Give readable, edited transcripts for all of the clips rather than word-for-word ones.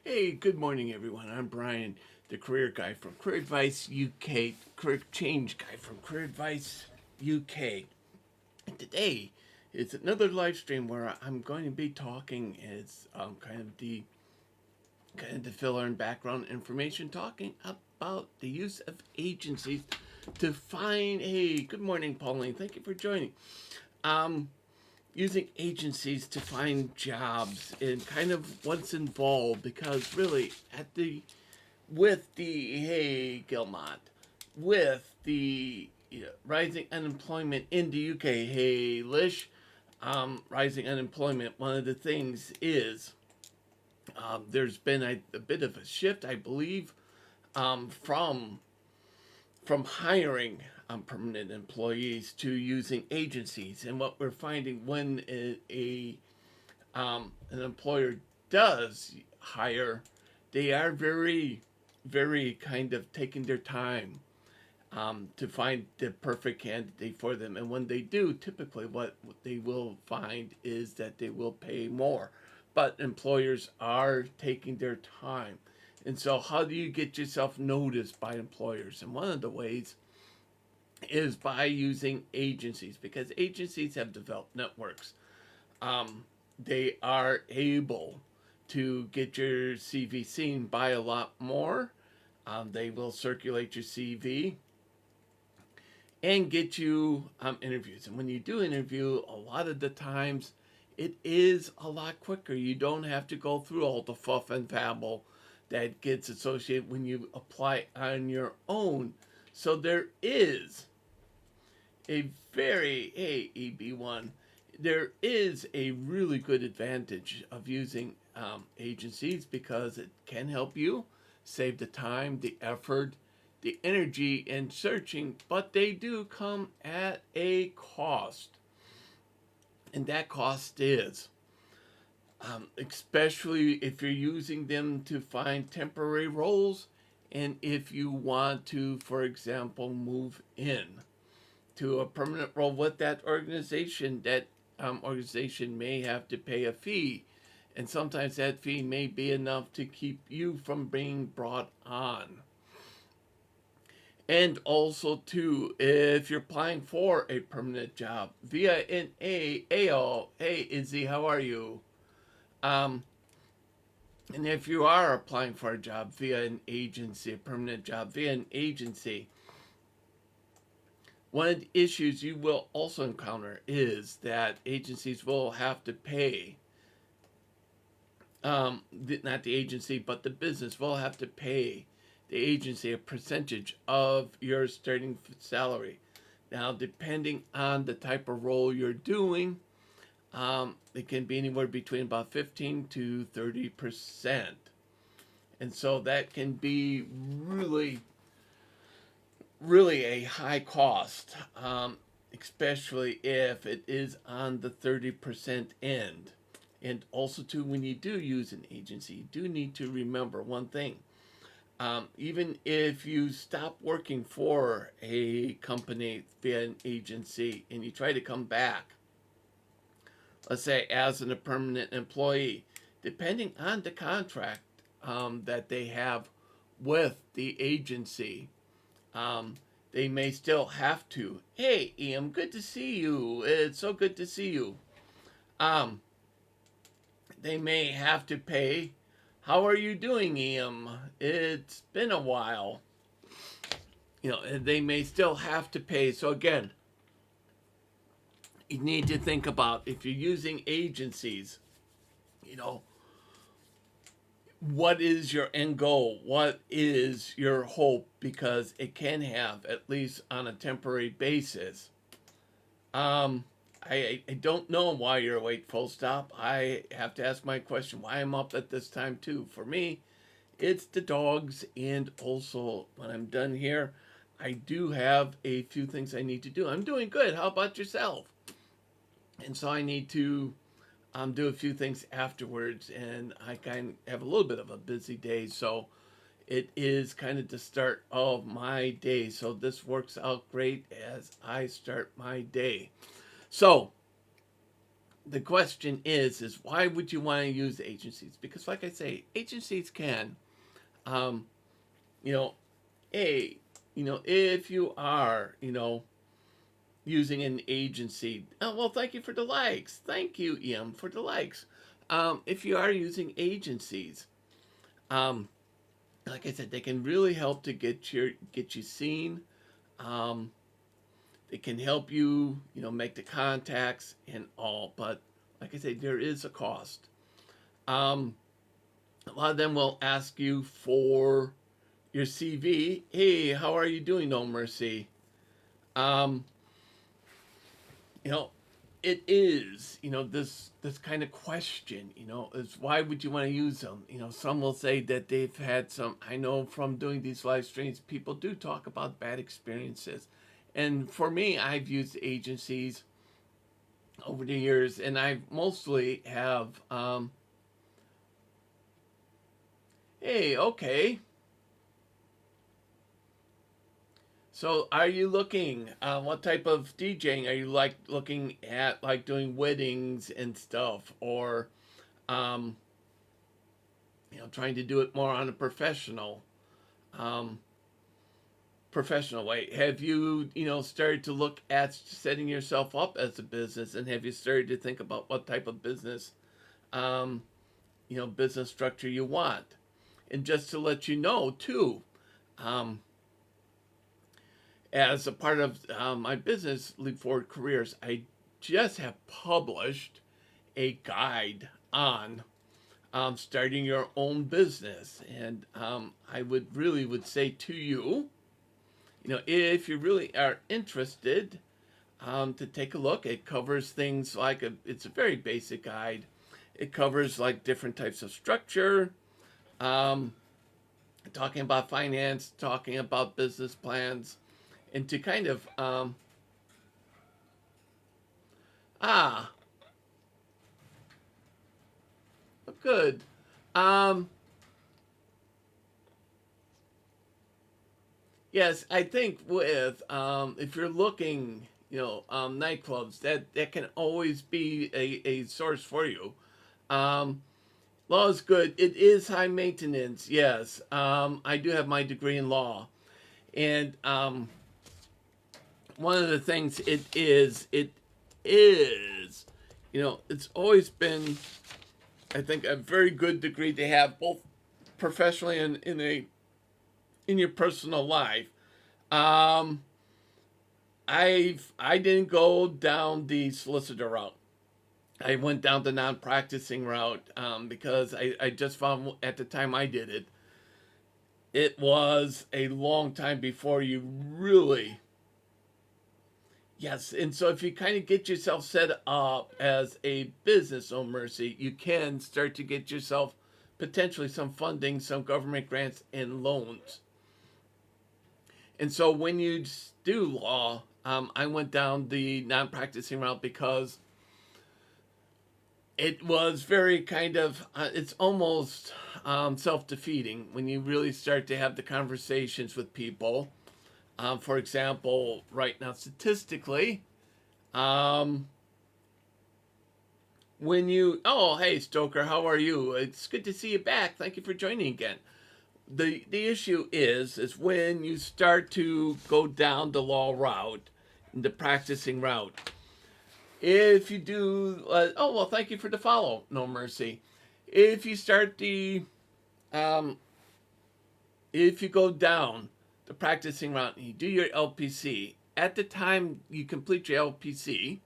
Hey, good morning, everyone. I'm Brian, the career guy from Career Advice UK, career change guy from Career Advice UK. And today is another live stream where I'm going to be talking as kind of the filler and background information, talking about the use of agencies to find. Hey, good morning, Pauline. Thank you for joining. Um, Using agencies to find jobs and kind of what's involved because really at the with the hey Gilmont with the rising unemployment in the UK, hey Lish, rising unemployment, one of the things is there's been a bit of a shift, I believe, from hiring permanent employees to using agencies. And what we're finding when an employer does hire, they are very, very kind of taking their time to find the perfect candidate for them. And when they do, typically what they will find is that they will pay more. But employers are taking their time. And so, how do you get yourself noticed by employers? And one of the ways is by using agencies because agencies have developed networks. They are able to get your CV seen by a lot more. They will circulate your CV and get you interviews. And when you do interview, a lot of the times it is a lot quicker. You don't have to go through all the fluff and babble that gets associated when you apply on your own. So there is a very, hey, EB1, there is a really good advantage of using agencies because it can help you save the time, the effort, the energy in searching, but they do come at a cost. And that cost is, especially if you're using them to find temporary roles and if you want to, for example, move in to a permanent role with that organization, that organization may have to pay a fee. And sometimes that fee may be enough to keep you from being brought on. And also, too, if you're applying for a permanent job via an AO, hey, Izzy, how are you? Um, and if you are applying for a job via an agency, a permanent job via an agency, one of the issues you will also encounter is that agencies will have to pay, not the agency, but the business will have to pay the agency a percentage of your starting salary. Now, depending on the type of role you're doing, it can be anywhere between about 15 to 30%. And so that can be really, really a high cost, especially if it is on the 30% end. And also, too, when you do use an agency, you do need to remember one thing. Even if you stop working for a company via an agency and you try to come back, let's say as a permanent employee, depending on the contract that they have with the agency, they may still have to. Hey, Ian, good to see you. It's so good to see you. Um, they may have to pay. How are you doing, Ian? It's been a while. They may still have to pay. So again, you need to think about if you're using agencies, you know, what is your end goal? What is your hope? Because it can have, at least on a temporary basis. I don't know why you're awake, full stop. I have to ask my question why I'm up at this time, too. For me, it's the dogs, and also when I'm done here, I do have a few things I need to do. I'm doing good. How about yourself? And so I need to do a few things afterwards, and I kind of have a little bit of a busy day, so it is kind of the start of my day. So this works out great as I start my day. So the question is why would you want to use agencies? Because, like I say, agencies can, um, you know, if you are, using an agency, oh, well, thank you for the likes. Thank you, EM, for the likes. If you are using agencies, um, like I said, they can really help to get you seen. Um, they can help you, make the contacts and all. But like I said, there is a cost. A lot of them will ask you for your CV. Hey, how are you doing, No Mercy? Um, you know, it is, this kind of question, is why would you want to use them? Some will say that they've had some, I know from doing these live streams, people do talk about bad experiences. And for me, I've used agencies over the years, and I mostly have, hey, okay. So, are you looking? What type of DJing are you looking at? Like doing weddings and stuff, or um, trying to do it more on a um, professional way? Have you, started to look at setting yourself up as a business, and have you started to think about what type of business, um, business structure you want? And just to let you know, too. Um, as a part of my business, Leap Forward Careers, I just have published a guide on starting your own business. And I would say to you, if you really are interested, to take a look. It covers things like, it's a very basic guide. It covers like different types of structure, um, talking about finance, talking about business plans, and to kind of ah good. um yes, I think with if you're looking, nightclubs, that can always be a source for you. um Law is good. It is high maintenance, yes. I do have my degree in law, and one of the things it is, it's always been, I think, a very good degree to have, both professionally and in your personal life. Um, I didn't go down the solicitor route. I went down the non-practicing route, because I just found at the time I did it, it was a long time before you really. Yes, and so if you kind of get yourself set up as a business, oh mercy, you can start to get yourself potentially some funding, some government grants and loans. And so when you do law, I went down the non-practicing route because it was very kind of, it's almost self-defeating when you really start to have the conversations with people. For example, right now, statistically, um, when you, oh, hey, Stoker, how are you? It's good to see you back. Thank you for joining again. The issue is when you start to go down the law route, the practicing route. If you do, oh, well, thank you for the follow, No Mercy. If you start um, if you go down the practicing route and you do your LPC, at the time you complete your LPC,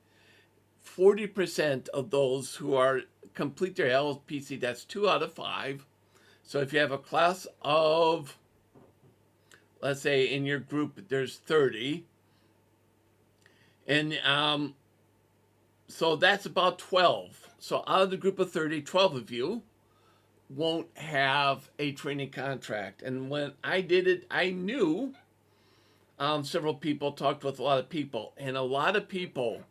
40% of those who are complete their LPC, that's 2 out of 5. So if you have a class of, let's say in your group there's 30, and so that's about 12. So out of the group of 30, 12 of you won't have a training contract. And when I did it, I knew several people, talked with a lot of people, and a lot of people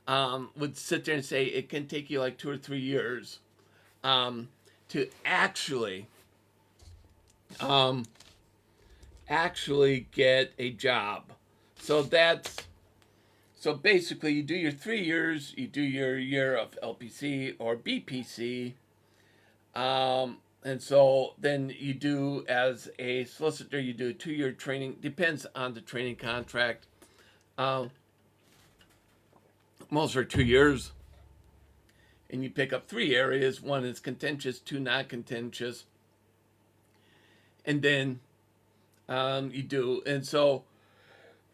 would sit there and say it can take you like 2 or 3 years to actually get a job. So that's So basically, you do your 3 years, you do your year of LPC or BPC, and so then you do, as a solicitor, you do a 2-year training. Depends on the training contract. Um, Most are 2 years, and you pick up 3 areas. 1 is contentious, 2 non-contentious, and then you do. And so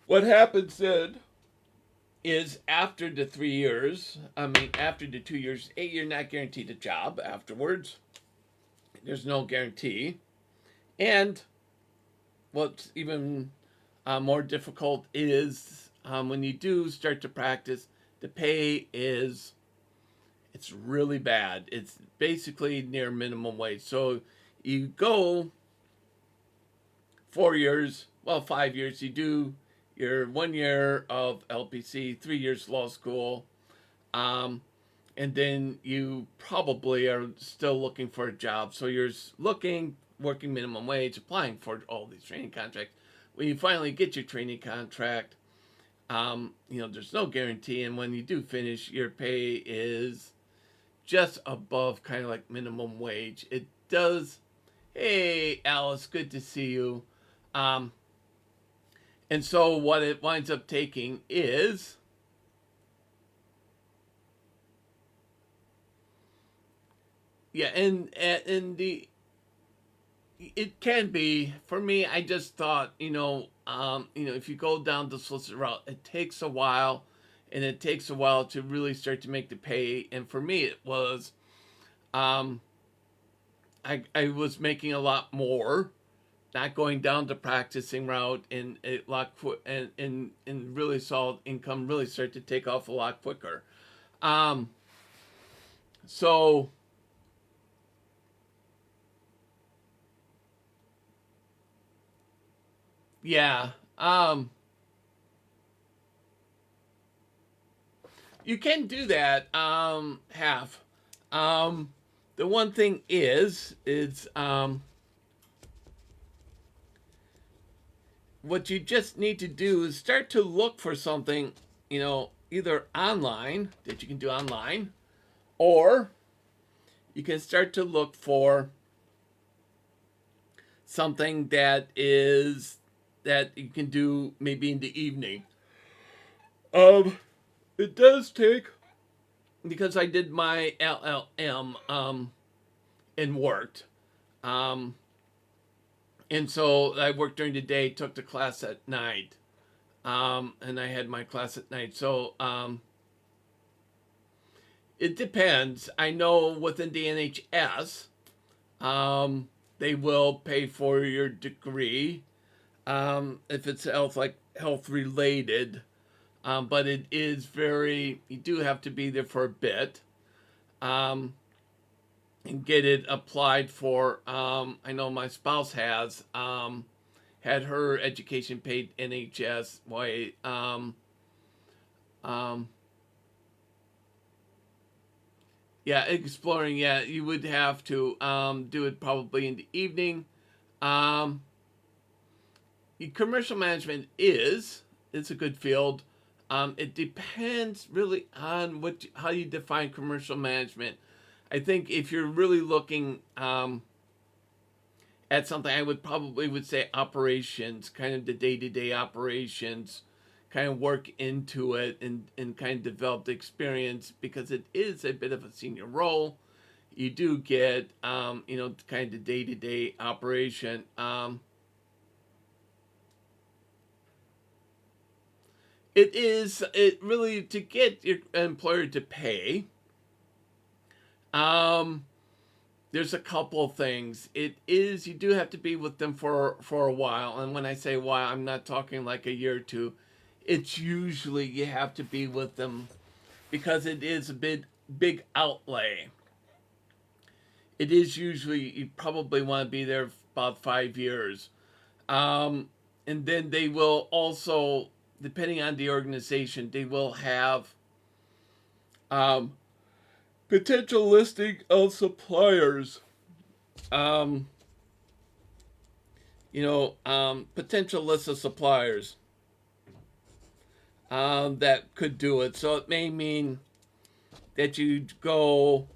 what happens then is, after the 3 years, after the 2 years, you're not guaranteed a job afterwards. There's no guarantee. And what's even more difficult is, when you do start to practice, the pay it's really bad. It's basically near minimum wage. So you go 4 years, 5 years, you do your 1 year of LPC, 3 years law school, and then you probably are still looking for a job. So you're looking, working minimum wage, applying for all these training contracts. When you finally get your training contract, there's no guarantee. And when you do finish, your pay is just above kind of like minimum wage. It does. Hey, Alice, good to see you. And so what it winds up taking is, and it can be, for me, I just thought, if you go down the solicitor route, it takes a while, and it takes a while to really start to make the pay. And for me, it was, I was making a lot more, not going down the practicing route, and a lot and really saw income really start to take off a lot quicker. So yeah, you can do that, half. The one thing is what you just need to do is start to look for something, either online, that you can do online, or you can start to look for something that you can do maybe in the evening. It does take, because I did my LLM and worked, and so I worked during the day, took the class at night, and I had my class at night. So it depends. I know within the NHS, they will pay for your degree, if it's health related. But it is you do have to be there for a bit, and get it applied for. I know my spouse has, had her education paid NHS way. Yeah, exploring. Yeah, you would have to do it probably in the evening. Commercial management it's a good field. It depends really on how you define commercial management. I think if you're really looking at something, I would say operations, kind of the day-to-day operations, kind of work into it, and kind of develop the experience, because it is a bit of a senior role. You do get, kind of the day-to-day operation. It really, to get your employer to pay, there's a couple of things. You do have to be with them for a while. And when I say while, I'm not talking like a year or two. It's usually you have to be with them, because it is a big outlay. It is usually, you probably want to be there about 5 years. And then they will also, depending on the organization, they will have potential listing of suppliers. Potential list of suppliers. that could do it. So it may mean that you go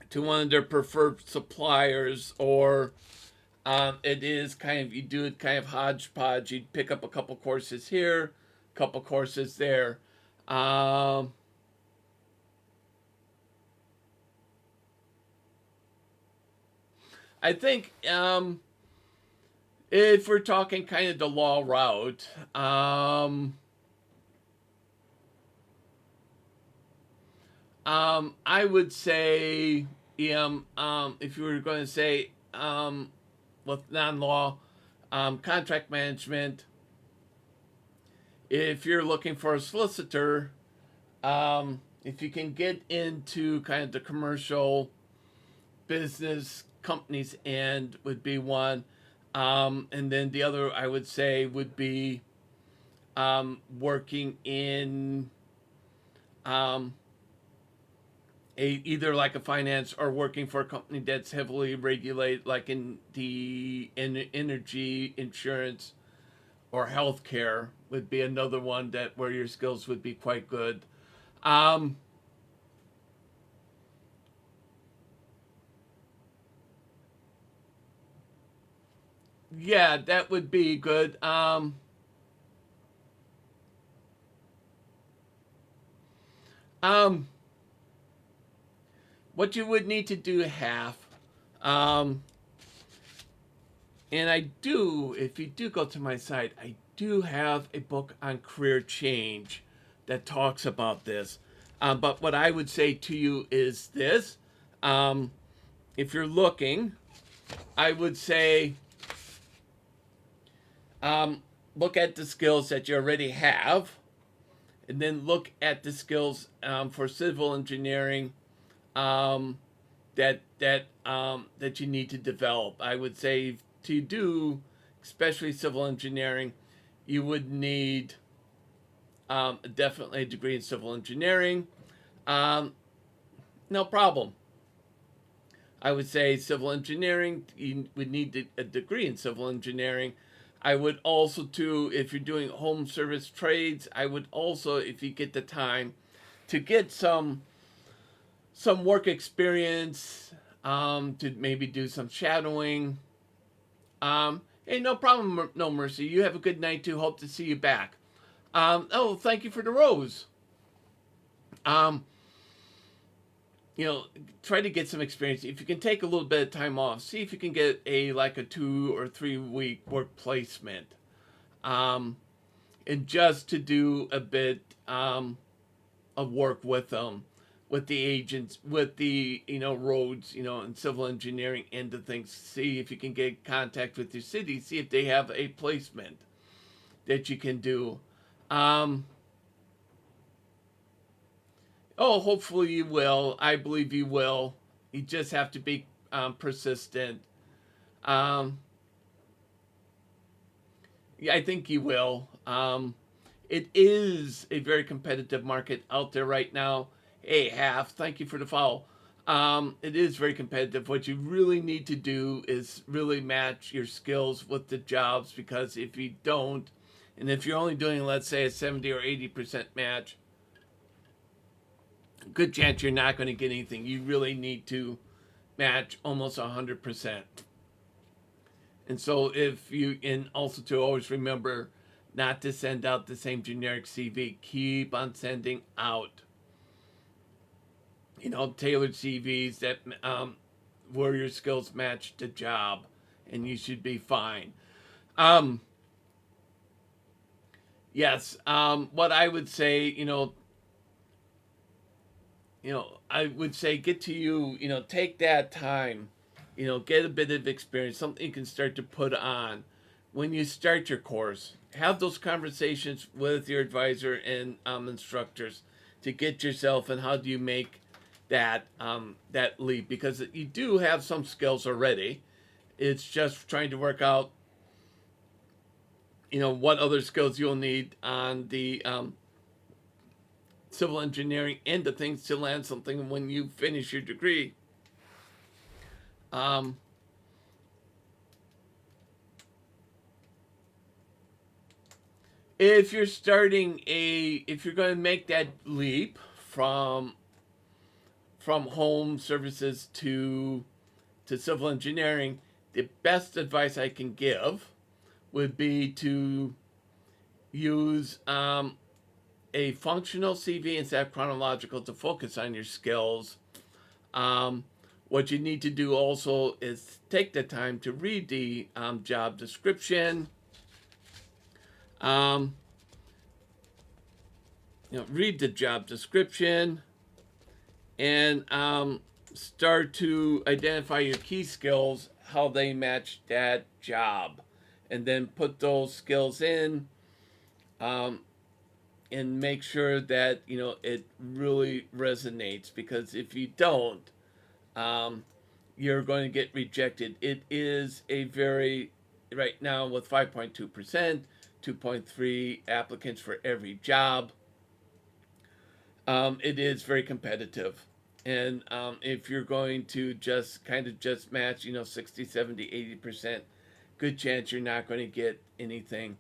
to one of their preferred suppliers, or it is kind of, you do it kind of hodgepodge. You'd pick up a couple courses here, a couple courses there. I think if we're talking kind of the law route, I would say, if you were going to say with non-law, contract management, if you're looking for a solicitor, if you can get into kind of the commercial business companies end would be one. And then the other I would say would be working in either like a finance, or working for a company that's heavily regulated, like in the energy, insurance, or healthcare would be another one that where your skills would be quite good. Yeah, that would be good. Um, what you would need to do half, um, and I do, if you do go to my site, I do have a book on career change that talks about this. But what I would say to you is this. If you're looking, I would say look at the skills that you already have, and then look at the skills for civil engineering that you need to develop. I would say to do, especially civil engineering, you would need definitely a degree in civil engineering. No problem. I would say civil engineering, you would need a degree in civil engineering. I would also, too, if you're doing home service trades, I would also, if you get the time, to get some work experience, to maybe do some shadowing. Hey, no problem, no mercy. You have a good night too. Hope to see you back. Oh, thank you for the rose. Um, try to get some experience. If you can take a little bit of time off, see if you can get a 2 or 3 week work placement. And just to do a bit of work with them, with the agents, with the roads, and civil engineering end of things. See if you can get contact with your city. See if they have a placement that you can do. Oh, hopefully you will. I believe you will. You just have to be persistent. Um, yeah, I think you will. It is a very competitive market out there right now. Hey, Half, thank you for the follow. It is very competitive. What you really need to do is really match your skills with the jobs, because if you don't, and if you're only doing, let's say, a 70 or 80% match, good chance you're not going to get anything. You really need to match almost 100%. And so and also to always remember not to send out the same generic CV. Keep on sending out, tailored CVs that where your skills match the job, and you should be fine. Yes. What I would say, I would say get to you, take that time, get a bit of experience, something you can start to put on when you start your course. Have those conversations with your advisor and instructors to get yourself, and how do you make that leap, because you do have some skills already. It's just trying to work out, what other skills you'll need on the civil engineering end of things to land something when you finish your degree. Um, if you're if you're going to make that leap from home services to civil engineering, the best advice I can give would be to use a functional CV instead of chronological to focus on your skills. What you need to do also is take the time to read the job description. Read the job description and start to identify your key skills, how they match that job, and then put those skills in and make sure that it really resonates, because if you don't, you're going to get rejected. It is a very, right now with 5.2%, 2.3 applicants for every job, it is very competitive. And if you're going to just match 60, 70, 80%, good chance you're not going to get anything.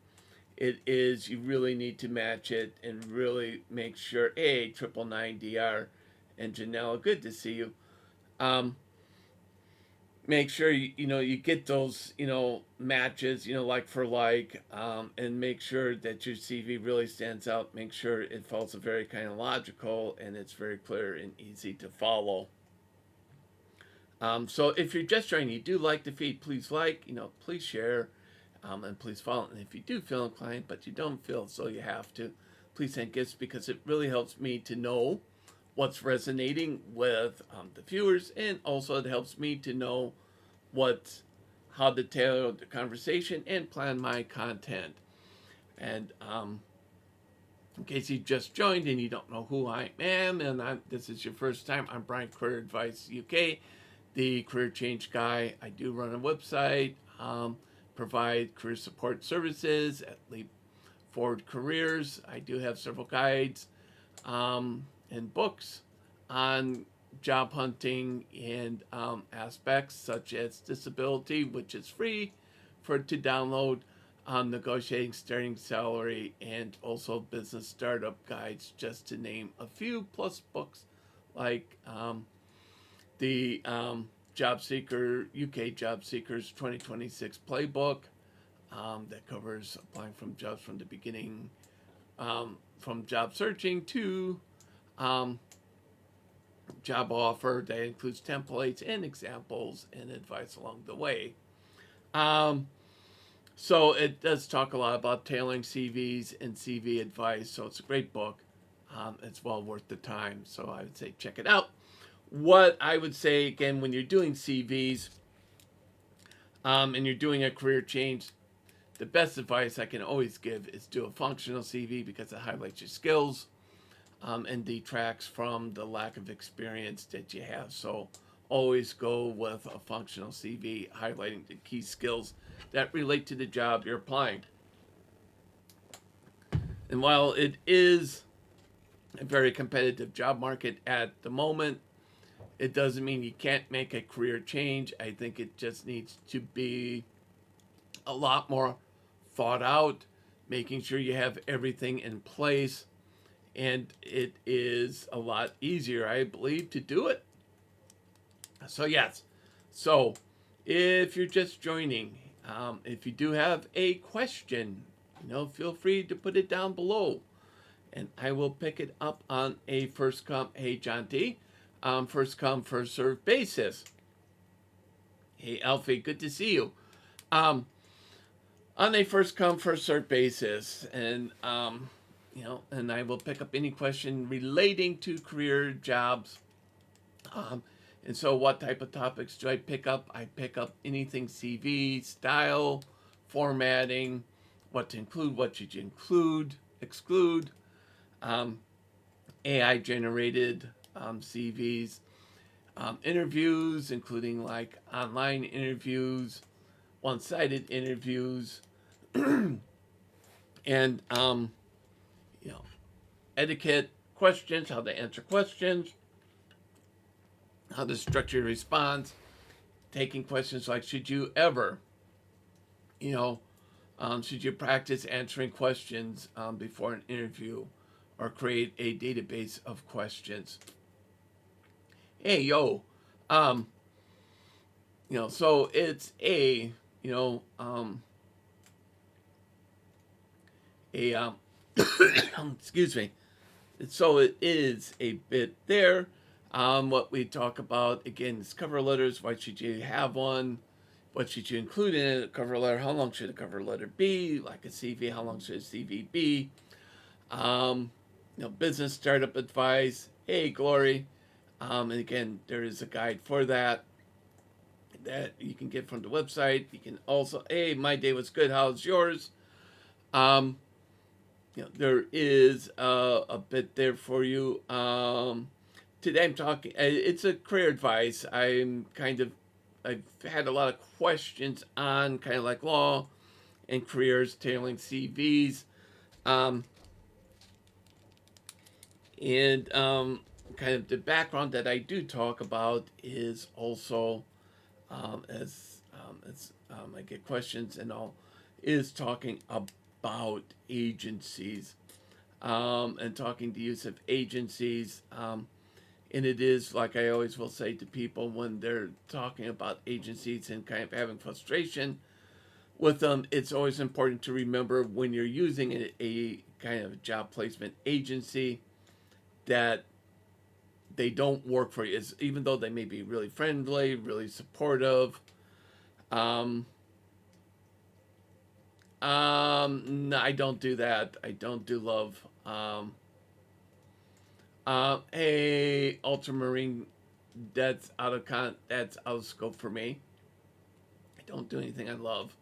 You really need to match it and really make sure. 999 DR and Janelle, good to see you. Make sure you get those matches, like for like, and make sure that your CV really stands out. Make sure it follows a very kind of logical and it's very clear and easy to follow. So if you're just joining, you do like the feed, please please share, and please follow. And if you do feel inclined, but you don't feel so you have to, please send gifts, because it really helps me to know what's resonating with the viewers, and also it helps me to know how to tailor the conversation and plan my content. And in case you just joined and you don't know who I am, and this is your first time, I'm Brian, Career Advice UK, the career change guy. I do run a website, provide career support services at Leap Forward Careers. I do have several guides and books on job hunting and aspects such as disability, which is free to download, negotiating starting salary, and also business startup guides, just to name a few, plus books like the Job Seeker, UK Job Seekers 2026 Playbook, that covers applying from jobs from the beginning, from job searching to job offer, that includes templates and examples and advice along the way. So it does talk a lot about tailoring CVs and CV advice, so it's a great book. It's well worth the time, so I would say check it out. What I would say, again, when you're doing CVs and you're doing a career change, the best advice I can always give is do a functional CV, because it highlights your skills and detracts from the lack of experience that you have. So always go with a functional CV highlighting the key skills that relate to the job you're applying. And while it is a very competitive job market at the moment, it doesn't mean you can't make a career change. I think it just needs to be a lot more thought out, making sure you have everything in place. And it is a lot easier, I believe, to do it. So yes. So if you're just joining, if you do have a question, feel free to put it down below, and I will pick it up on a first come. Hey, John T. First come, first serve basis. Hey, Alfie, good to see you. On a first come, first serve basis, and and I will pick up any question relating to career jobs. And so what type of topics do I pick up? I pick up anything CV, style, formatting, what to include, what should you include, exclude, AI generated CVs, interviews, including like online interviews, one-sided interviews, and etiquette questions, how to answer questions, how to structure your response, taking questions like, should you ever, Should you practice answering questions before an interview or create a database of questions? Hey, yo. Um, so it's excuse me. So it is a bit there. What we talk about again is cover letters. Why should you have one? What should you include in a cover letter? How long should a cover letter be? Like a CV, how long should a CV be? Business startup advice. Hey, Glory. And again, there is a guide for that you can get from the website. You can also, hey, my day was good. How's yours? There is a bit there for you. Today I'm talking, it's a career advice. I've had a lot of questions on kind of like law and careers, tailoring CVs. Kind of the background that I do talk about is also, as I get questions and all, is talking about agencies and talking the use of agencies. And it is, like I always will say to people when they're talking about agencies and kind of having frustration with them, it's always important to remember when you're using a kind of job placement agency that they don't work for you, even though they may be really friendly, really supportive. No, I don't do that. I don't do love. Hey, ultramarine, that's that's out of scope for me. I don't do anything I love.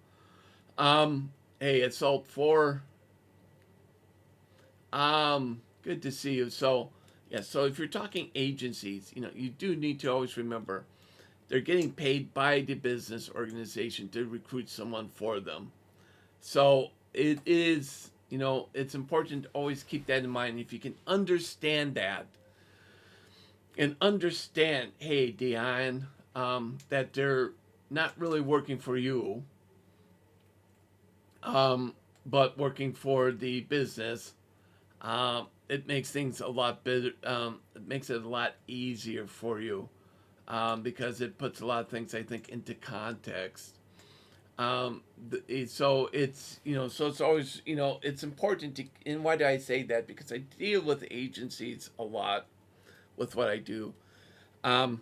Hey, it's Salt 4. Good to see you. So, yeah, so if you're talking agencies, you do need to always remember they're getting paid by the business organization to recruit someone for them. So it is, it's important to always keep that in mind. If you can understand that and understand, hey, Dion, that they're not really working for you, but working for the business, it makes things a lot better. It makes it a lot easier for you because it puts a lot of things, I think, into context. So it's so it's always it's important to. And why do I say that? Because I deal with agencies a lot with what I do, and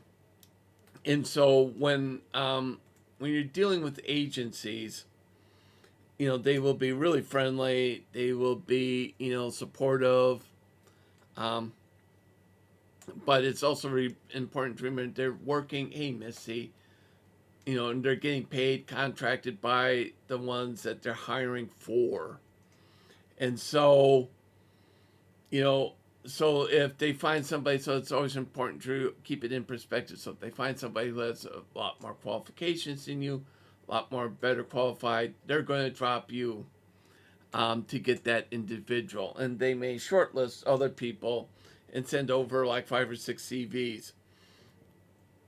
so when you're dealing with agencies, they will be really friendly. They will be supportive. Um, but it's also important to remember they're working. Hey, Missy. And they're getting paid, contracted by the ones that they're hiring for. And so, so if they find somebody, so it's always important to keep it in perspective. So if they find somebody who has a lot more qualifications than you, a lot more better qualified, they're going to drop you to get that individual. And they may shortlist other people and send over like 5 or 6 CVs.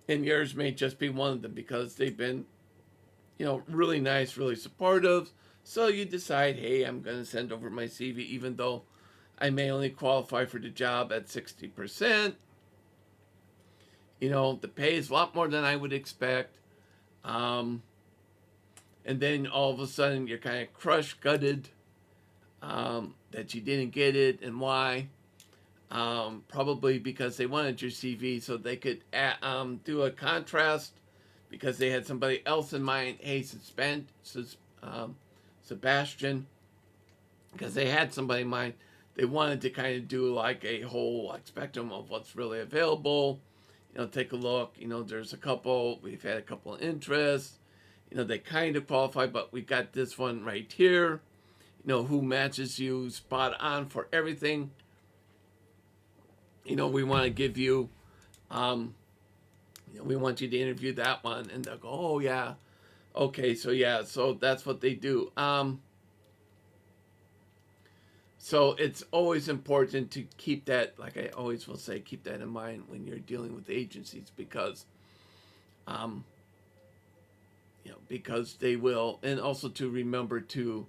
And yours may just be one of them because they've been, really nice, really supportive. So you decide, hey, I'm going to send over my CV, even though I may only qualify for the job at 60%. The pay is a lot more than I would expect. And then all of a sudden you're kind of crushed, gutted that you didn't get it. And why? Probably because they wanted your CV so they could do a contrast because they had somebody else in mind. Hey, Sebastian, because they had somebody in mind. They wanted to kind of do like a whole spectrum of what's really available. Take a look. There's a couple. We've had a couple of interests. They kind of qualify, but we got this one right here. Who matches you spot on for everything. We want to give you, we want you to interview that one. And they'll go, oh, yeah. Okay, so that's what they do. So it's always important to keep that, like I always will say, keep that in mind when you're dealing with agencies because, because they will, and also to remember too,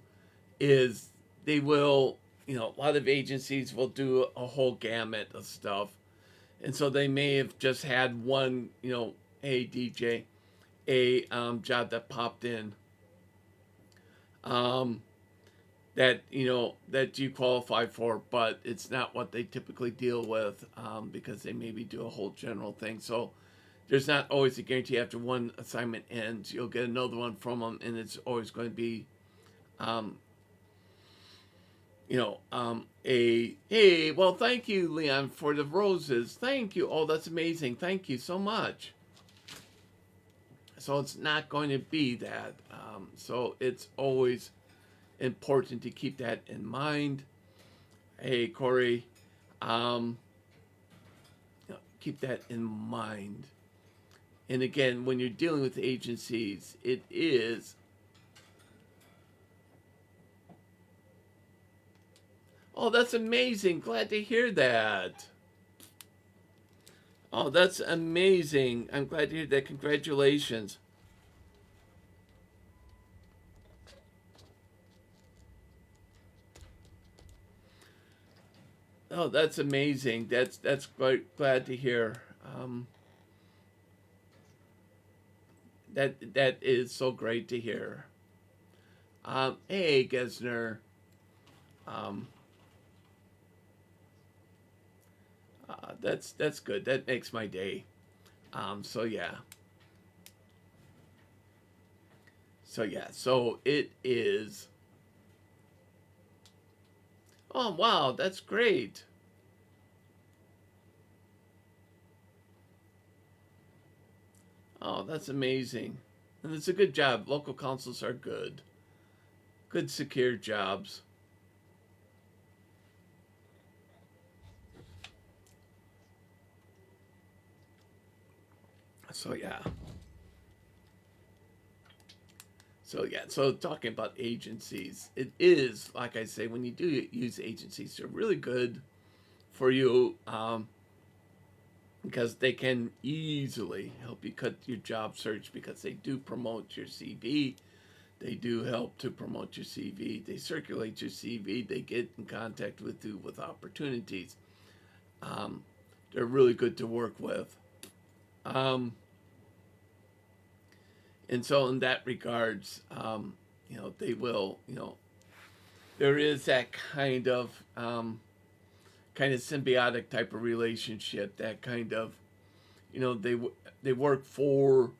is they will, a lot of agencies will do a whole gamut of stuff. And so they may have just had one, hey, DJ, a job that popped in um, that you qualify for, but it's not what they typically deal with because they maybe do a whole general thing. So there's not always a guarantee after one assignment ends, you'll get another one from them, and it's always going to be, um, hey, well, thank you, Leon, for the roses. Thank you. Oh, that's amazing. Thank you so much. So it's not going to be that. So it's always important to keep that in mind. Hey, Corey, keep that in mind. And again, when you're dealing with agencies, it is. Oh, that's amazing. Glad to hear that. Oh, that's amazing. I'm glad to hear that. Congratulations. Oh, that's amazing. That's quite glad to hear. That is so great to hear. Hey, Gesner. That's good. That makes my day. So yeah. So it is. Oh wow, that's great. Oh, that's amazing. And it's a good job. Local councils are good. Good secure jobs. So yeah. So talking about agencies, it is, like I say, when you do use agencies, they're really good for you because they can easily help you cut your job search because they do promote your CV. They do help to promote your CV. They circulate your CV. They get in contact with you with opportunities. They're really good to work with. And so in that regards, they will, there is that kind of symbiotic type of relationship, that kind of, they work for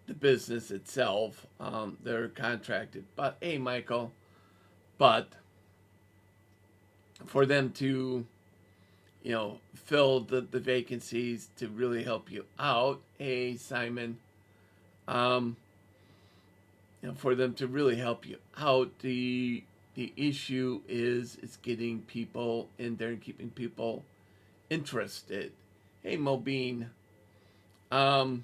the business itself. They're contracted. But hey, Michael, but for them to, fill the vacancies to really help you out, hey, Simon, for them to really help you out, the issue is getting people in there and keeping people interested. Hey, Mobeen, and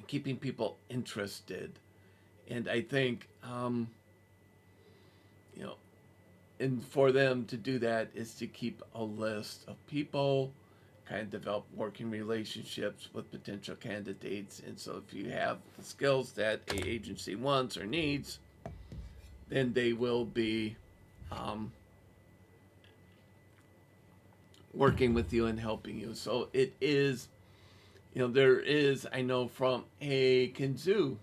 keeping people interested, and I think and for them to do that is to keep a list of people, kind of develop working relationships with potential candidates. And so if you have the skills that a agency wants or needs, then they will be working with you and helping you. So it is, there is, I know from Kinzu,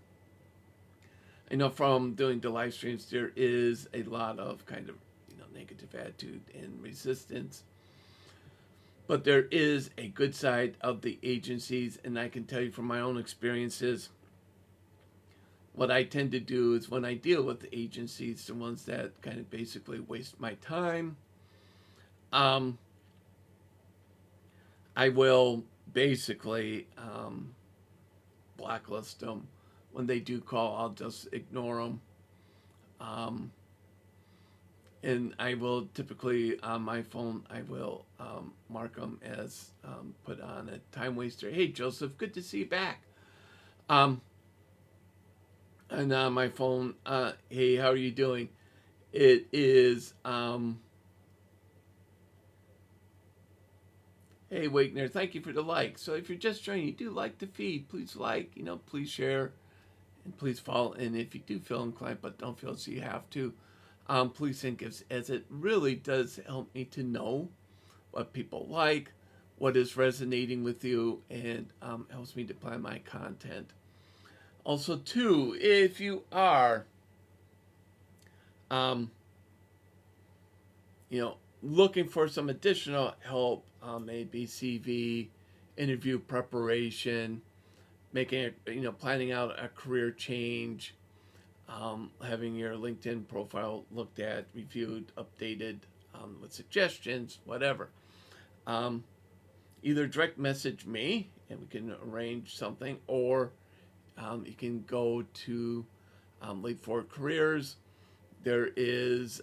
I know from doing the live streams, there is a lot of kind of, negative attitude and resistance. But there is a good side of the agencies, and I can tell you from my own experiences, what I tend to do is when I deal with the agencies, the ones that kind of basically waste my time, I will basically blacklist them. When they do call, I'll just ignore them. And I will typically, on my phone, I will mark them as put on a time waster. Hey, Joseph, good to see you back. And on my phone, hey, how are you doing? It is, Hey, Wagner, thank you for the like. So if you're just joining, you do like the feed, please like, please share, and please follow. And if you do feel inclined, but don't feel so you have to, please think as it really does help me to know what people like, what is resonating with you, and helps me to plan my content. Also, too, if you are, um, looking for some additional help, maybe CV, interview preparation, making planning out a career change, having your LinkedIn profile looked at, reviewed, updated, with suggestions, whatever. Either direct message me and we can arrange something, or you can go to Lead Forward Careers. There is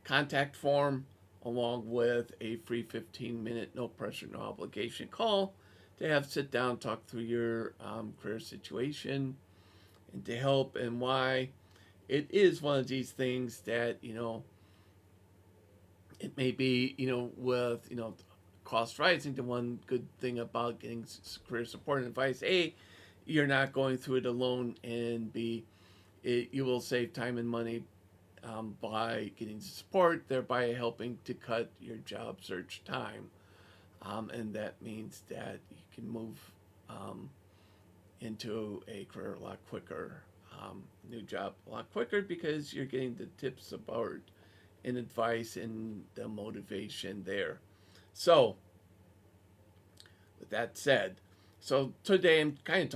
contact form along with a free 15-minute, no pressure, no obligation call to have sit down, talk through your career situation and to help and why it is one of these things that, it may be, with, cost rising. The one good thing about getting career support and advice, A, you're not going through it alone, and B, you will save time and money by getting support, thereby helping to cut your job search time. And that means that you can move into a career a lot quicker, new job a lot quicker, because you're getting the tips about and advice and the motivation there. So, with that said, so today I'm kind of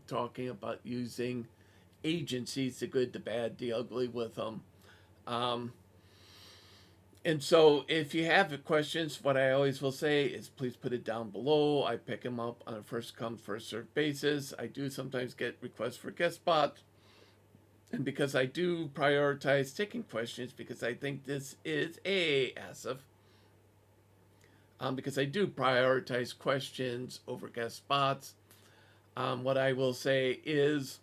talking about using agencies, the good, the bad, the ugly with them. And so if you have questions, what I always will say is please put it down below. I pick them up on a first come, first served basis. I do sometimes get requests for guest spots. And because I do prioritize taking questions, because I think this is ASF, because I do prioritize questions over guest spots, what I will say is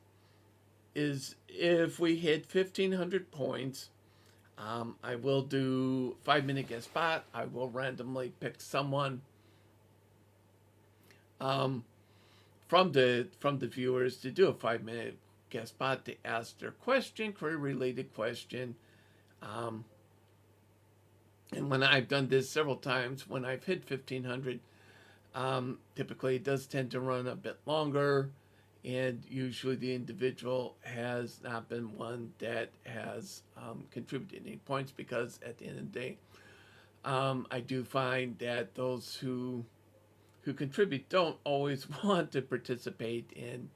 if we hit 1,500 points, I will do 5-minute guest spot. I will randomly pick someone from the viewers to do a 5-minute guest spot to ask their question, career related question. And when I've done this several times, when I've hit 1,500, typically it does tend to run a bit longer, and usually the individual has not been one that has contributed any points, because at the end of the day, I do find that those who contribute don't always want to participate in,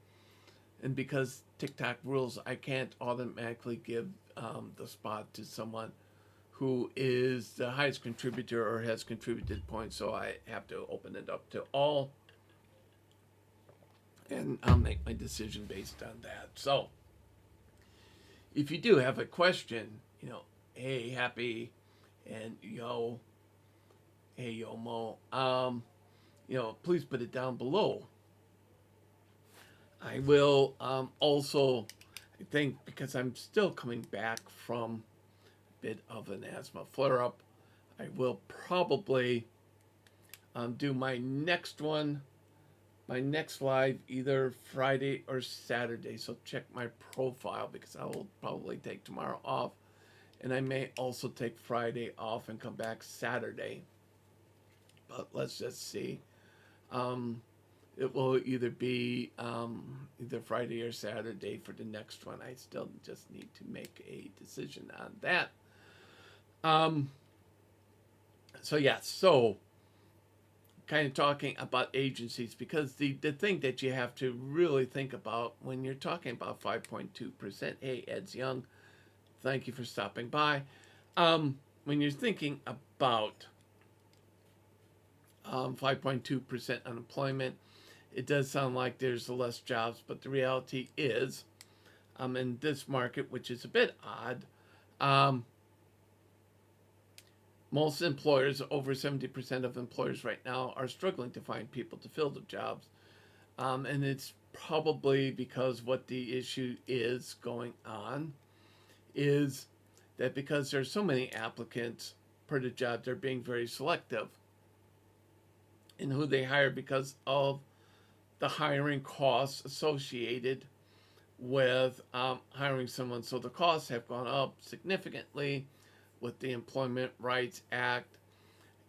and because TikTok rules, I can't automatically give the spot to someone who is the highest contributor or has contributed points, so I have to open it up to all, and I'll make my decision based on that. So if you do have a question, hey, happy, and yo, hey, yo, Mo, please put it down below. I will also, I think, because I'm still coming back from a bit of an asthma flare-up, I will probably do my next live either Friday or Saturday. So check my profile, because I will probably take tomorrow off, and I may also take Friday off and come back Saturday. But let's just see. It will either be either Friday or Saturday for the next one. I still just need to make a decision on that. So kind of talking about agencies, because the thing that you have to really think about when you're talking about 5.2%, hey, Ed's Young, thank you for stopping by. When you're thinking about 5.2% unemployment, it does sound like there's less jobs, but the reality is, in this market, which is a bit odd, most employers, over 70% of employers right now, are struggling to find people to fill the jobs. And it's probably because what the issue is going on is that because there's so many applicants, per the job, they're being very selective in who they hire because of the hiring costs associated with hiring someone. So the costs have gone up significantly with the Employment Rights Act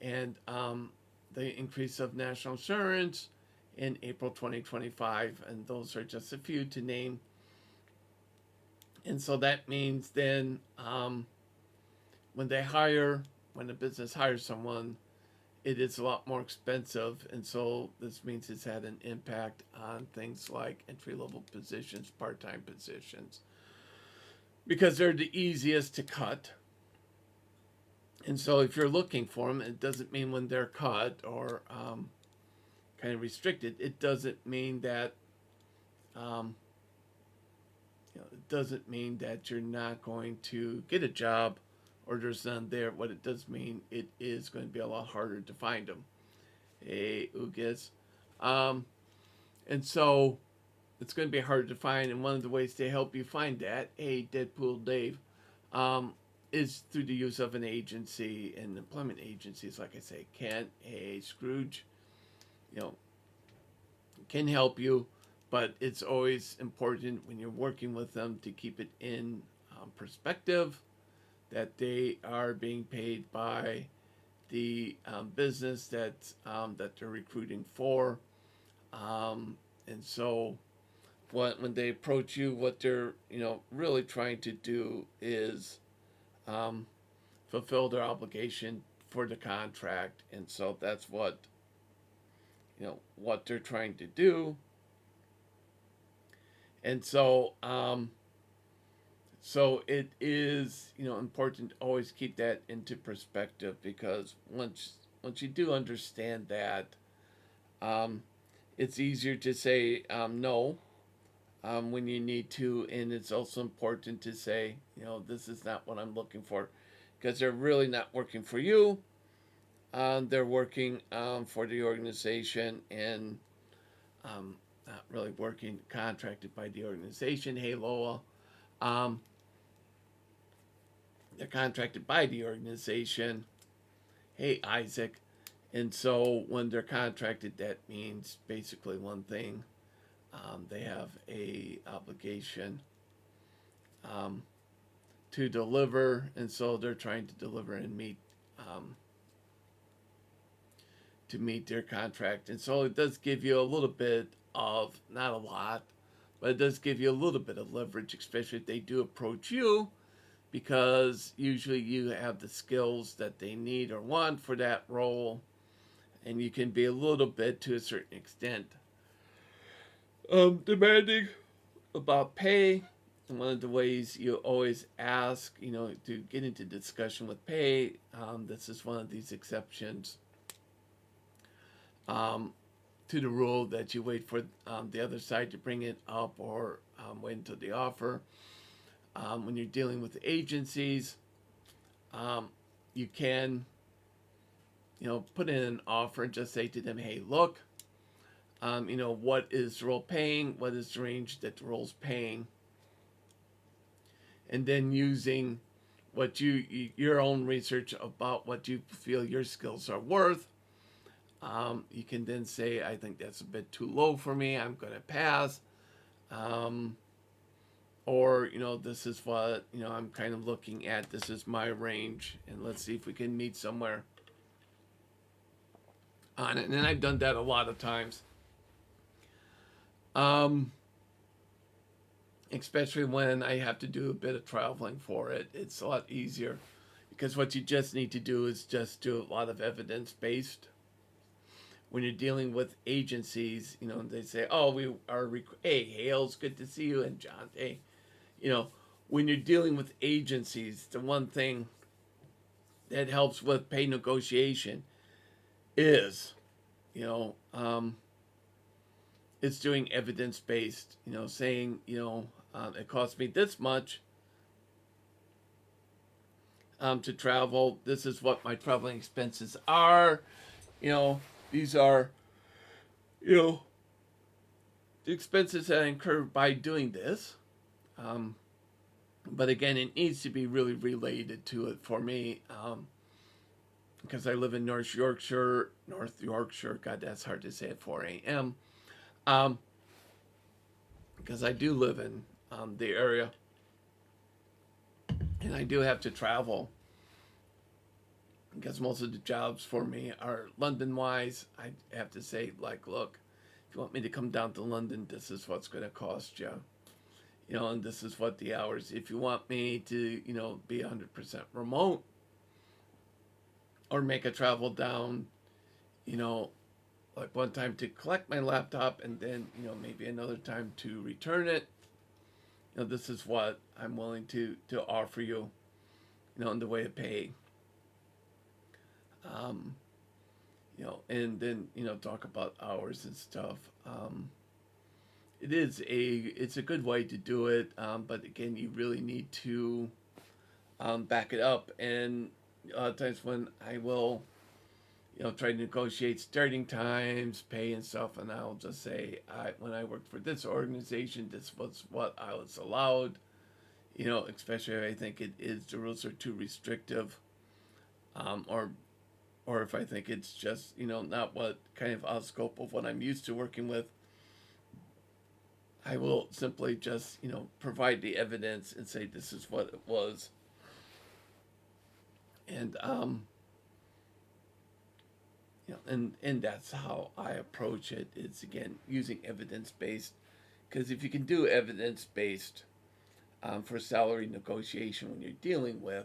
and the increase of national insurance in April 2025. And those are just a few to name. And so that means then when a business hires someone, it is a lot more expensive, and so this means it's had an impact on things like entry-level positions, part-time positions, because they're the easiest to cut. And so if you're looking for them, it doesn't mean when they're cut or kind of restricted, it doesn't mean that it doesn't mean that you're not going to get a job or there's none there. What it does mean, it is going to be a lot harder to find them. Hey, Ugas. And so it's going to be harder to find. And one of the ways to help you find that, hey, Deadpool Dave, is through the use of an agency and employment agencies, like I say, Kent, hey, Scrooge, can help you. But it's always important when you're working with them to keep it in perspective, that they are being paid by the business that they're recruiting for, and so when they approach you, what they're really trying to do is fulfill their obligation for the contract, and so that's what they're trying to do, and so. So it is, important to always keep that into perspective, because once you do understand that, it's easier to say no when you need to, and it's also important to say, this is not what I'm looking for, because they're really not working for you. They're working for the organization and not really working contracted by the organization. Hey, Loa. They're contracted by the organization. Hey, Isaac. And so when they're contracted, that means basically one thing. They have a obligation to deliver, and so they're trying to deliver and meet their contract. And so it does give you a little bit of, not a lot, but it does give you a little bit of leverage, especially if they do approach you, because usually you have the skills that they need or want for that role, and you can be a little bit, to a certain extent, demanding about pay. And one of the ways you always ask, to get into discussion with pay, this is one of these exceptions to the rule that you wait for the other side to bring it up, or wait until the offer. When you're dealing with agencies, you can, put in an offer and just say to them, hey, look, what is the role paying? What is the range that the role's paying? And then using what your own research about what you feel your skills are worth, you can then say, I think that's a bit too low for me, I'm going to pass. Or, this is what, I'm kind of looking at, this is my range, and let's see if we can meet somewhere on it. And I've done that a lot of times. Especially when I have to do a bit of traveling for it. It's a lot easier, because what you just need to do is just do a lot of evidence-based. When you're dealing with agencies, they say, oh, we are, hey, Hales, good to see you, and John, hey. When you're dealing with agencies, the one thing that helps with pay negotiation is, it's doing evidence-based, saying, it costs me this much to travel. This is what my traveling expenses are. These are, the expenses that I incur by doing this. But again, it needs to be really related to it for me. because I live in North Yorkshire. God, that's hard to say at 4 a.m. Um, because I do live in the area, and I do have to travel because most of the jobs for me are London wise. I have to say, like, look, if you want me to come down to London, this is what's going to cost you. And this is what the hours. If you want me to, be 100% remote or make a travel down, like one time to collect my laptop and then, maybe another time to return it, this is what I'm willing to offer you, in the way of pay. And then, talk about hours and stuff. It's a good way to do it, but again, you really need to back it up. And a lot of times when I will, try to negotiate starting times, pay and stuff, and I'll just say, when I worked for this organization, this was what I was allowed. Especially if I think the rules are too restrictive, or if I think it's just not what kind of out of scope of what I'm used to working with. I will simply just, provide the evidence and say this is what it was. And, and that's how I approach it. It's, again, using evidence-based. Because if you can do evidence-based for salary negotiation when you're dealing with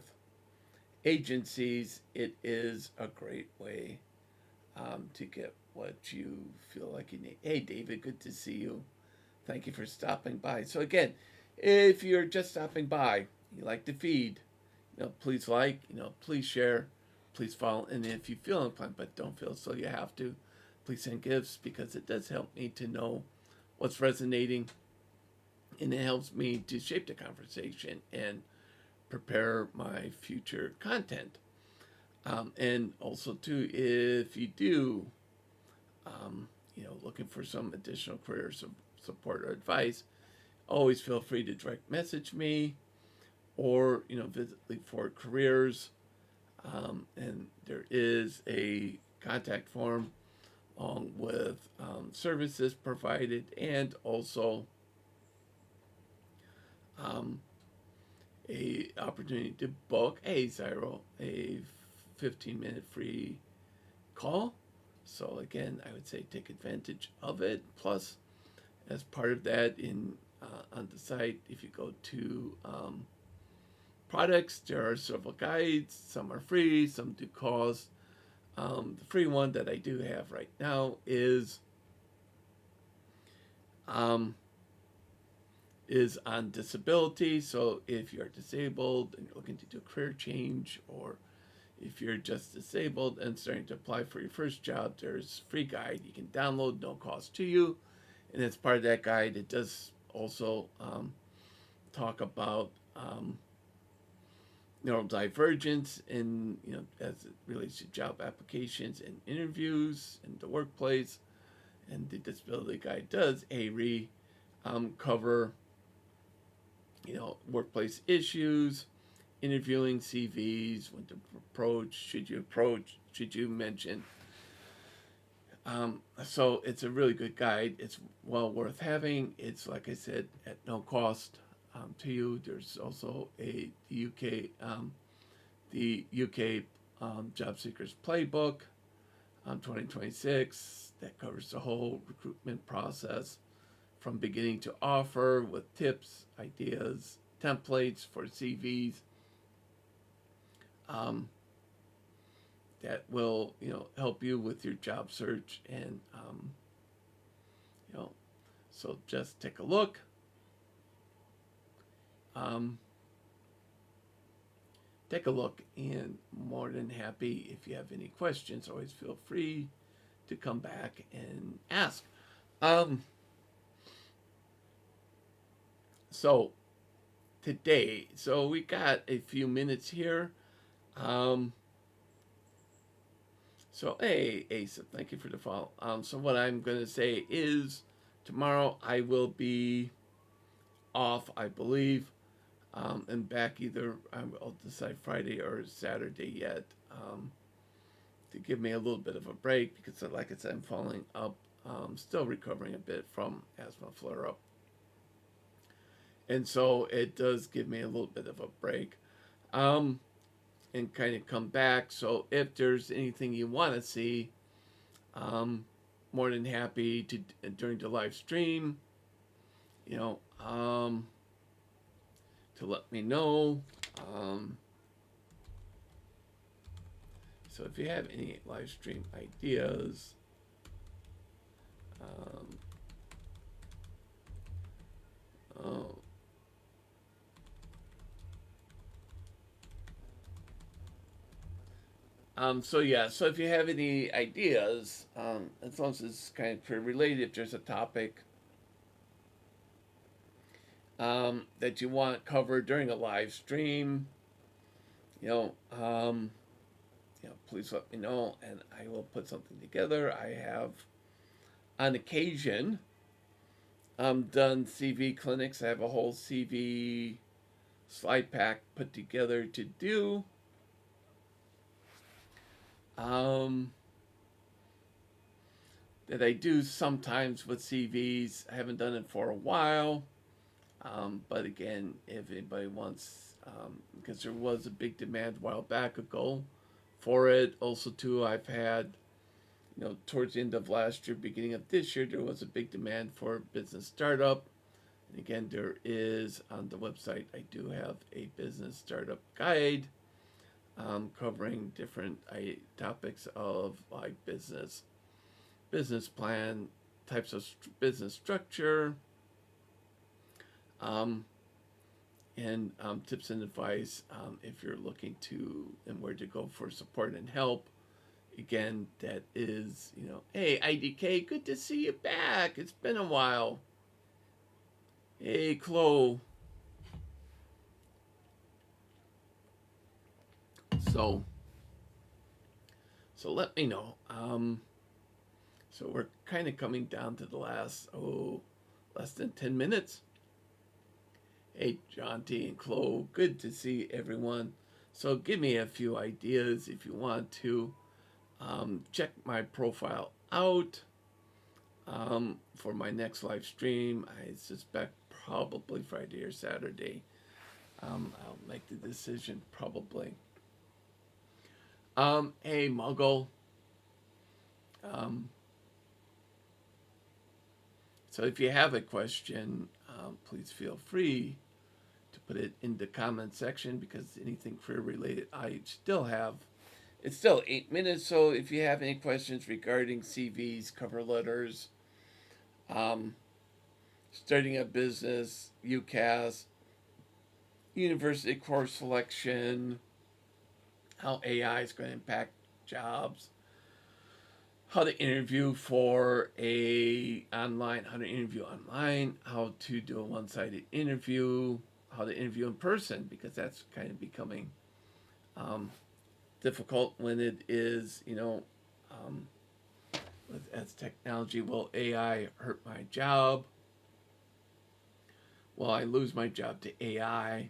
agencies, it is a great way to get what you feel like you need. Hey, David, good to see you. Thank you for stopping by. So again, if you're just stopping by, you like the feed, please like, please share, please follow. And if you feel inclined, but don't feel so you have to, please send gifts, because it does help me to know what's resonating, and it helps me to shape the conversation and prepare my future content. And also too, if you do, looking for some additional career support or advice, always feel free to direct message me, or visit Leap4Careers, and there is a contact form along with services provided, and also a opportunity to book a 15-minute free call. So again, I would say take advantage of it. Plus, as part of that, on the site, if you go to products, there are several guides. Some are free, some do cost. The free one that I do have right now is on disability. So if you're disabled and you're looking to do a career change, or if you're just disabled and starting to apply for your first job, there's a free guide you can download, no cost to you. And as part of that guide, it does also talk about neurodivergence, and as it relates to job applications and interviews in the workplace. And the disability guide does cover workplace issues, interviewing, CVs, when to approach, should you mention. So it's a really good guide. It's well worth having. It's, like I said, at no cost to you. There's also the UK Job Seekers Playbook 2026 that covers the whole recruitment process from beginning to offer, with tips, ideas, templates for CVs that will help you with your job search. And so just take a look. And more than happy, if you have any questions, always feel free to come back and ask. So today, we got a few minutes here. So hey, Asa, thank you for the follow. So what I'm going to say is, tomorrow I will be off, I believe, and back either, I'll decide Friday or Saturday yet. to give me a little bit of a break because, like I said, I'm falling up, still recovering a bit from asthma flare-up. And so it does give me a little bit of a break, and kind of come back. So if there's anything you want to see, more than happy to, during the live stream, to let me know. So if you have any live stream ideas, oh, so yeah, so if you have any ideas, as long as it's kind of related, if there's a topic that you want covered during a live stream, please let me know, and I will put something together. I have, on occasion, done CV clinics. I have a whole CV slide pack put together to do. That I do sometimes with CVs. I haven't done it for a while. But again, if anybody wants, because there was a big demand a while back ago for it. Also, too, I've had, towards the end of last year, beginning of this year, there was a big demand for business startup. And again, there is on the website, I do have a business startup guide covering different topics of like business plan, types of business structure, and tips and advice if you're looking to and where to go for support and help. Again, that is, hey, IDK, good to see you back. It's been a while. Hey, Chloe. So let me know. So we're kind of coming down to the less than 10 minutes. Hey, John T. and Chloe, good to see everyone. So give me a few ideas if you want to. Check my profile out for my next live stream. I suspect probably Friday or Saturday. I'll make the decision probably. Hey, Muggle. So if you have a question, please feel free to put it in the comment section, because anything career related I still have. It's still 8 minutes, so if you have any questions regarding CVs, cover letters, starting a business, UCAS, university course selection, how AI is going to impact jobs, how to interview online, how to do a one-sided interview, how to interview in person, because that's kind of becoming difficult when it is, as technology. Will AI hurt my job? Will I lose my job to AI?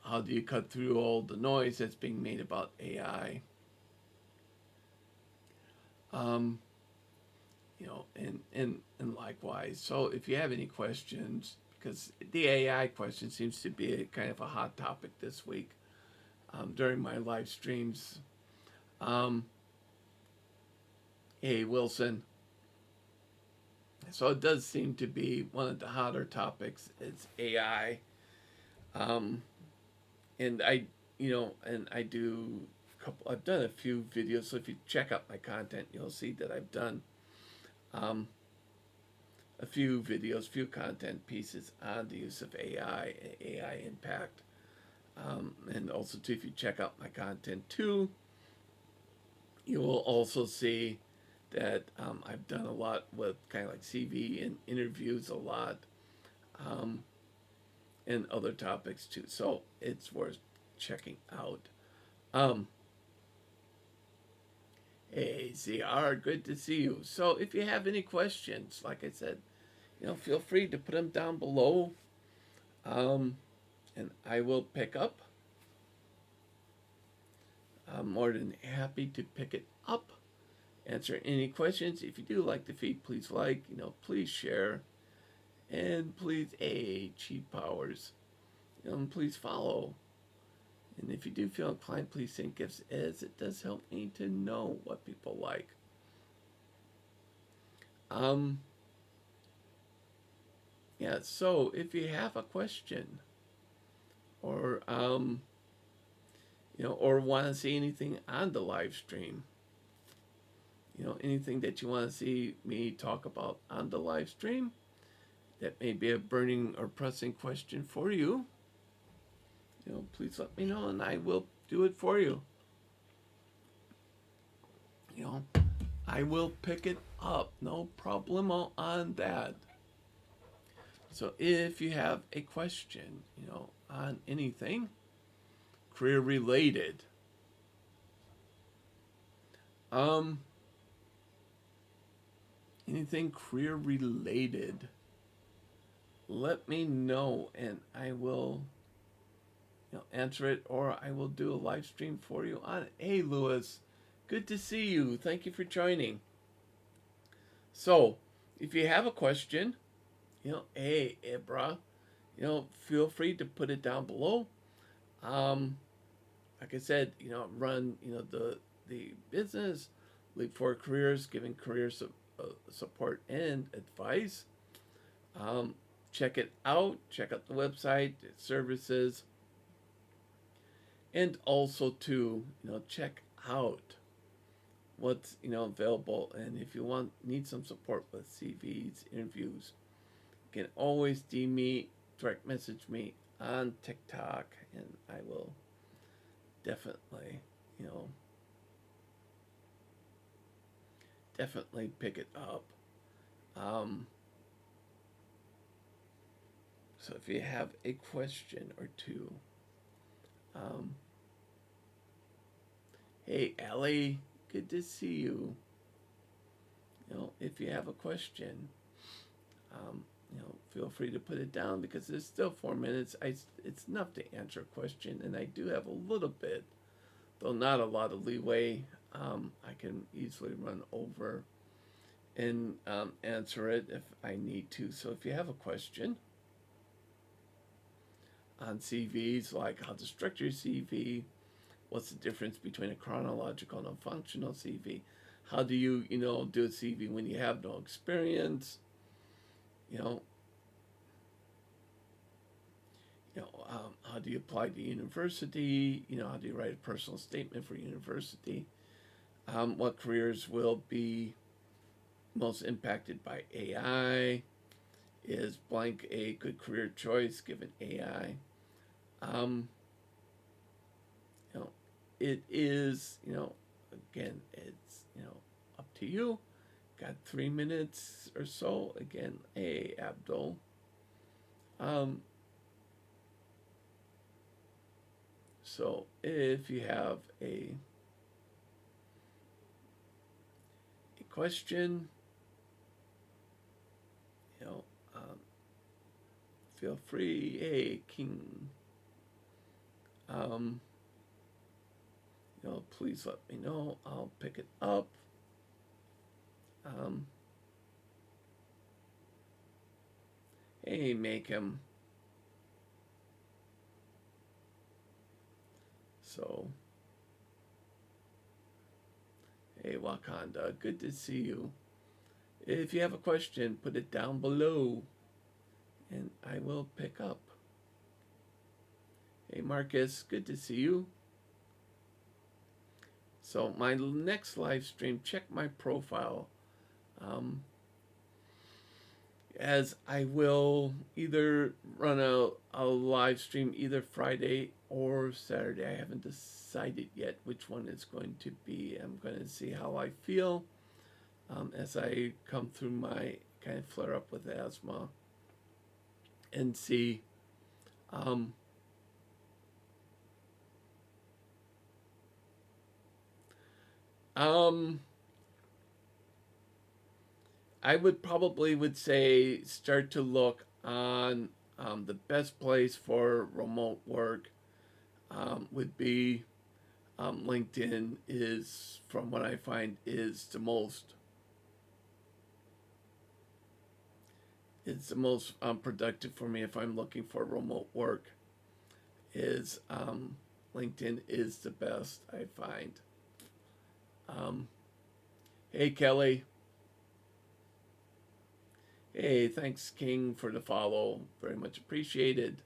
How do you cut through all the noise that's being made about AI? And likewise. So if you have any questions, because the AI question seems to be a kind of a hot topic this week during my live streams. Hey, Wilson. So it does seem to be one of the hotter topics. It's AI. And I do I've done a few videos, so if you check out my content, you'll see that I've done a few videos, few content pieces on the use of AI and AI impact. And also, too, if you check out my content, too, you will also see that I've done a lot with kind of like CV and interviews a lot, and other topics, too. So it's worth checking out. Hey, ZR, good to see you. So if you have any questions, like I said, feel free to put them down below, and I will pick up. I'm more than happy to pick it up, answer any questions. If you do like the feed, please like, please share, and please, Chief Powers, please follow. And if you do feel inclined, please send gifts, as it does help me to know what people like. Yeah, so if you have a question, or or want to see anything on the live stream, anything that you want to see me talk about on the live stream that may be a burning or pressing question for you, please let me know and I will do it for you. I will pick it up, no problemo on that. So if you have a question, on anything career related, anything career related, let me know and I will answer it, or I will do a live stream for you on it. Hey Lewis, good to see you. Thank you for joining. So if you have a question, hey Ibra, feel free to put it down below. Like I said, run the business Leap for Careers, giving career support and advice. Check it out. Check out the website, its services, and also to check out what's available. And if you need some support with CVs, interviews, you can always DM me, direct message me on TikTok, and I will definitely pick it up. So if you have a question or two, hey Ellie, good to see you. If you have a question, feel free to put it down, because there's still 4 minutes. It's enough to answer a question, and I do have a little bit, though not a lot of leeway. I can easily run over and answer it if I need to. So if you have a question on CVs, like how to structure your CV, what's the difference between a chronological and a functional CV, how do you do a CV when you have no experience, how do you apply to university, how do you write a personal statement for university, what careers will be most impacted by AI, is blank a good career choice given AI. It is, again, it's, up to you. Got 3 minutes or so. Again, hey, Abdul. So if you have a question, feel free. Hey, King. Please let me know. I'll pick it up. Hey, make him. So, hey, Wakanda, good to see you. If you have a question, put it down below, and I will pick up. Hey, Marcus, good to see you. So my next live stream, check my profile, as I will either run a live stream either Friday or Saturday. I haven't decided yet which one it's going to be. I'm going to see how I feel as I come through my kind of flare up with asthma, and see I would say start to look on the best place for remote work would be LinkedIn is, from what I find, is the most productive for me if I'm looking for remote work. Is LinkedIn is the best, I find. Hey Kelly. Hey, thanks King for the follow. Very much appreciated.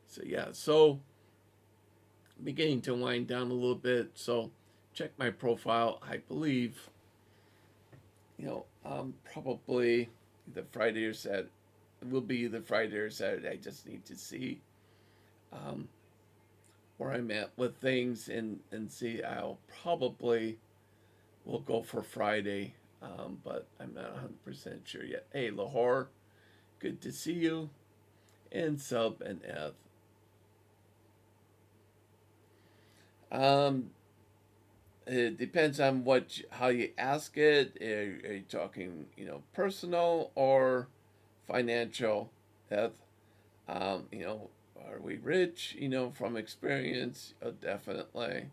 So yeah, so beginning to wind down a little bit. So check my profile. I believe, probably the Friday or Saturday. It will be either Friday or Saturday. I just need to see where I'm at with things and see. I'll probably will go for Friday, but I'm not 100% sure yet. Hey, Lahore, good to see you. And Sub and Eth. It depends on how you ask it. Are you talking, personal or financial, Eth? Are we rich? From experience, definitely.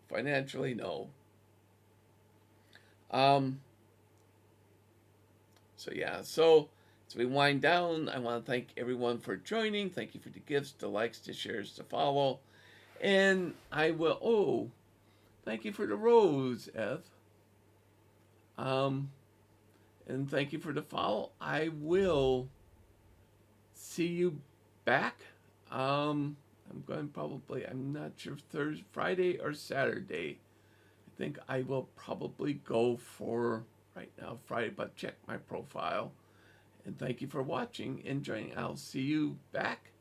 Financially, no. So yeah, so as we wind down, I want to thank everyone for joining. Thank you for the gifts, the likes, the shares, the follow. And I will, thank you for the rose, Eth. And thank you for the follow. I will see you back. I'm not sure if Friday or Saturday. I think I will probably go for right now Friday, but check my profile. And thank you for watching and joining. I'll see you back